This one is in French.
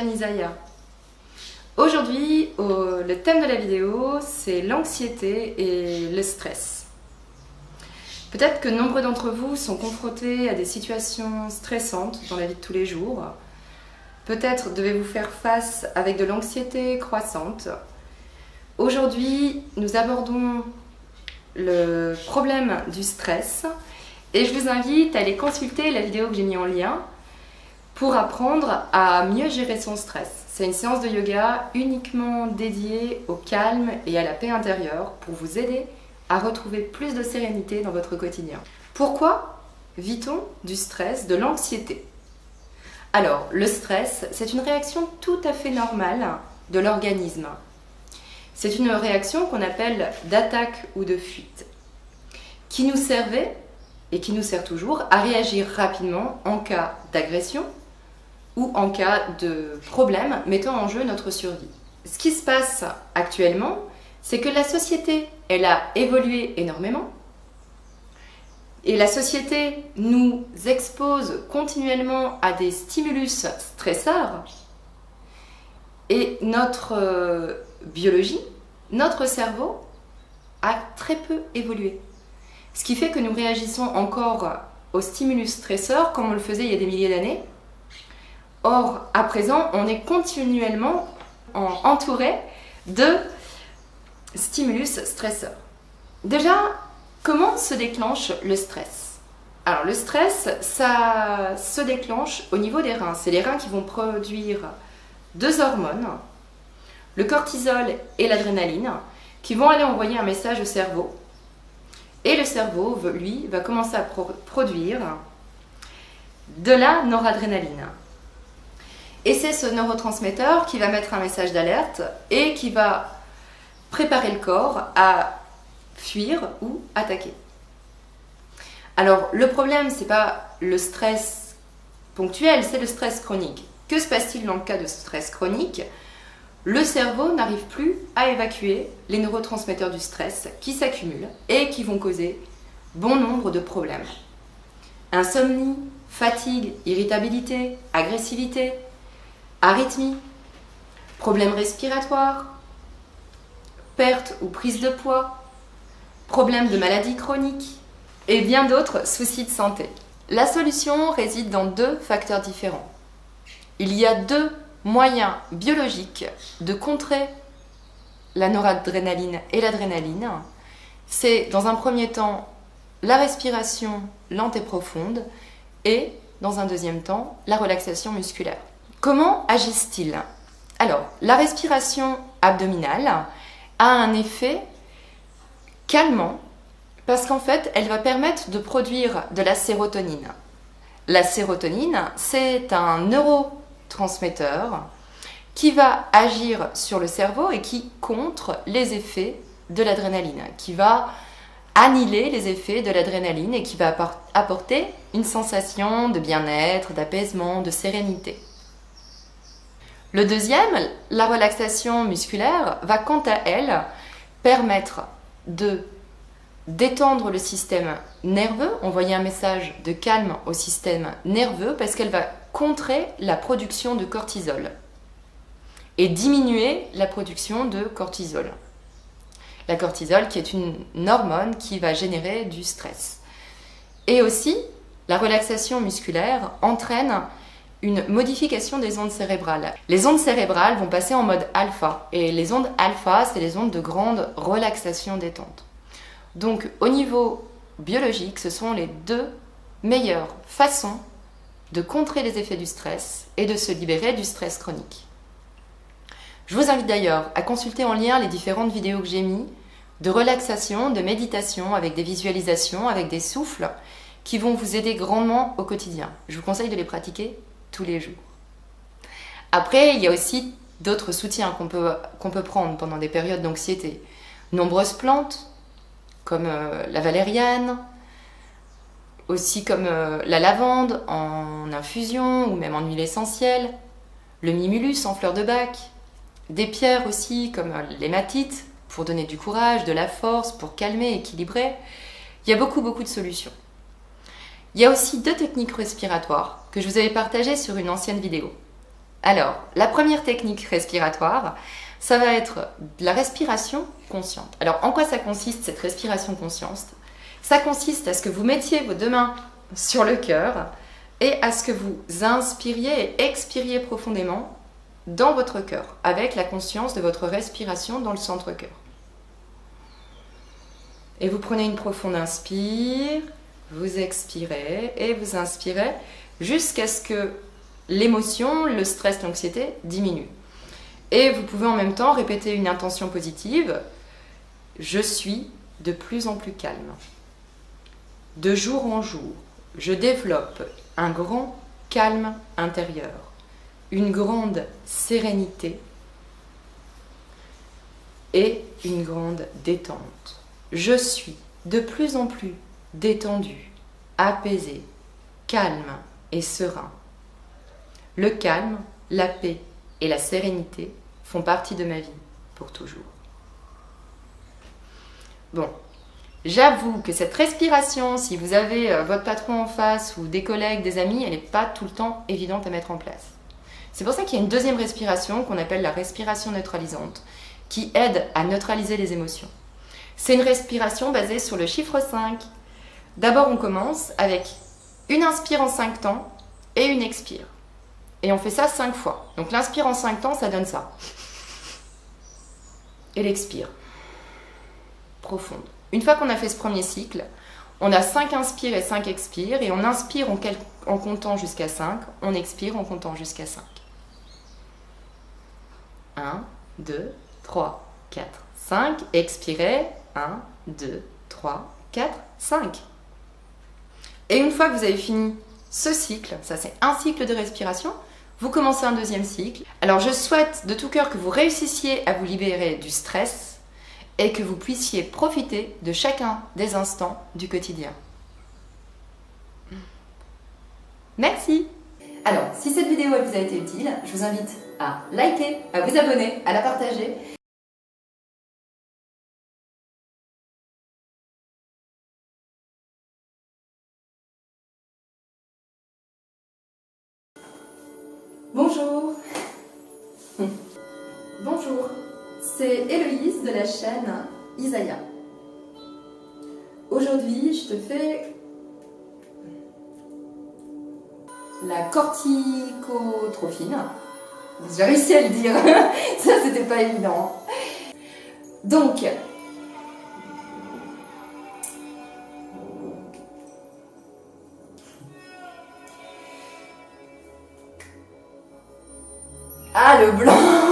chaîne Isaya. Aujourd'hui, le thème de la vidéo, c'est l'anxiété et le stress. Peut-être que nombreux d'entre vous sont confrontés à des situations stressantes dans la vie de tous les jours. Peut-être devez-vous faire face avec de l'anxiété croissante. Aujourd'hui, nous abordons le problème du stress et je vous invite à aller consulter la vidéo que j'ai mise en lien pour apprendre à mieux gérer son stress. C'est une séance de yoga uniquement dédiée au calme et à la paix intérieure pour vous aider à retrouver plus de sérénité dans votre quotidien. Pourquoi vit-on du stress, de l'anxiété? Alors, le stress, c'est une réaction tout à fait normale de l'organisme. C'est une réaction qu'on appelle d'attaque ou de fuite, qui nous servait et qui nous sert toujours à réagir rapidement en cas d'agression ou en cas de problème mettant en jeu notre survie. Ce qui se passe actuellement, c'est que la société, elle a évolué énormément et la société nous expose continuellement à des stimulus stresseurs et notre biologie, notre cerveau a très peu évolué. Ce qui fait que nous réagissons encore aux stimulus stresseurs comme on le faisait il y a des milliers d'années. Or, à présent, on est continuellement entouré de stimulus stresseurs. Déjà, comment se déclenche le stress? Alors, le stress, ça se déclenche au niveau des reins. C'est les reins qui vont produire deux hormones, le cortisol et l'adrénaline, qui vont aller envoyer un message au cerveau. Et le cerveau, lui, va commencer à produire de la noradrénaline. Et c'est ce neurotransmetteur qui va mettre un message d'alerte et qui va préparer le corps à fuir ou attaquer. Alors, le problème, ce n'est pas le stress ponctuel, c'est le stress chronique. Que se passe-t-il dans le cas de stress chronique? Le cerveau n'arrive plus à évacuer les neurotransmetteurs du stress qui s'accumulent et qui vont causer bon nombre de problèmes. Insomnie, fatigue, irritabilité, agressivité, arythmie, problèmes respiratoires, perte ou prise de poids, problèmes de maladies chroniques et bien d'autres soucis de santé. La solution réside dans deux facteurs différents. Il y a deux moyens biologiques de contrer la noradrénaline et l'adrénaline. C'est dans un premier temps la respiration lente et profonde et dans un deuxième temps la relaxation musculaire. Comment agissent-ils? Alors, la respiration abdominale a un effet calmant parce qu'en fait, elle va permettre de produire de la sérotonine. La sérotonine, c'est un neurotransmetteur qui va agir sur le cerveau et qui contre les effets de l'adrénaline, qui va annihiler les effets de l'adrénaline et qui va apporter une sensation de bien-être, d'apaisement, de sérénité. Le deuxième, la relaxation musculaire, va quant à elle permettre de détendre le système nerveux, envoyer un message de calme au système nerveux parce qu'elle va contrer la production de cortisol et diminuer la production de cortisol. La cortisol qui est une hormone qui va générer du stress. Et aussi, la relaxation musculaire entraîne une modification des ondes cérébrales. Les ondes cérébrales vont passer en mode alpha. Et les ondes alpha, c'est les ondes de grande relaxation détente. Donc, au niveau biologique, ce sont les deux meilleures façons de contrer les effets du stress et de se libérer du stress chronique. Je vous invite d'ailleurs à consulter en lien les différentes vidéos que j'ai mises de relaxation, de méditation avec des visualisations, avec des souffles qui vont vous aider grandement au quotidien. Je vous conseille de les pratiquer tous les jours. Après, il y a aussi d'autres soutiens qu'on peut prendre pendant des périodes d'anxiété. Nombreuses plantes, comme la valériane, aussi comme la lavande en infusion ou même en huile essentielle, le mimulus en fleur de bac, des pierres aussi comme l'hématite pour donner du courage, de la force, pour calmer, équilibrer. Il y a beaucoup de solutions. Il y a aussi deux techniques respiratoires que je vous avais partagées sur une ancienne vidéo. Alors, la première technique respiratoire, ça va être de la respiration consciente. Alors, en quoi ça consiste cette respiration consciente? Ça consiste à ce que vous mettiez vos deux mains sur le cœur et à ce que vous inspiriez et expiriez profondément dans votre cœur, avec la conscience de votre respiration dans le centre-cœur. Et vous prenez une profonde inspire, vous expirez et vous inspirez jusqu'à ce que l'émotion, le stress, l'anxiété diminuent. Et vous pouvez en même temps répéter une intention positive. Je suis de plus en plus calme. De jour en jour, je développe un grand calme intérieur, une grande sérénité et une grande détente. Je suis de plus en plus détendu, apaisé, calme et serein. Le calme, la paix et la sérénité font partie de ma vie pour toujours. Bon, j'avoue que cette respiration, si vous avez votre patron en face ou des collègues, des amis, elle n'est pas tout le temps évidente à mettre en place. C'est pour ça qu'il y a une deuxième respiration qu'on appelle la respiration neutralisante, qui aide à neutraliser les émotions. C'est une respiration basée sur le chiffre 5. D'abord, on commence avec une inspire en 5 temps et une expire. Et on fait ça 5 fois. Donc l'inspire en 5 temps, ça donne ça. Et l'expire. Profonde. Une fois qu'on a fait ce premier cycle, on a 5 inspires et 5 expires. Et on inspire en comptant jusqu'à 5. On expire en comptant jusqu'à 5. 1, 2, 3, 4, 5. Expirez. 1, 2, 3, 4, 5. Et une fois que vous avez fini ce cycle, ça c'est un cycle de respiration, vous commencez un deuxième cycle. Alors je souhaite de tout cœur que vous réussissiez à vous libérer du stress et que vous puissiez profiter de chacun des instants du quotidien. Merci. Alors, si cette vidéo elle vous a été utile, je vous invite à liker, à vous abonner, à la partager. Bonjour. Bonjour, c'est Héloïse de la chaîne Isaiah. Aujourd'hui, je te fais la corticotrophine. J'ai réussi à le dire, ça c'était pas évident. Donc, ah le blanc.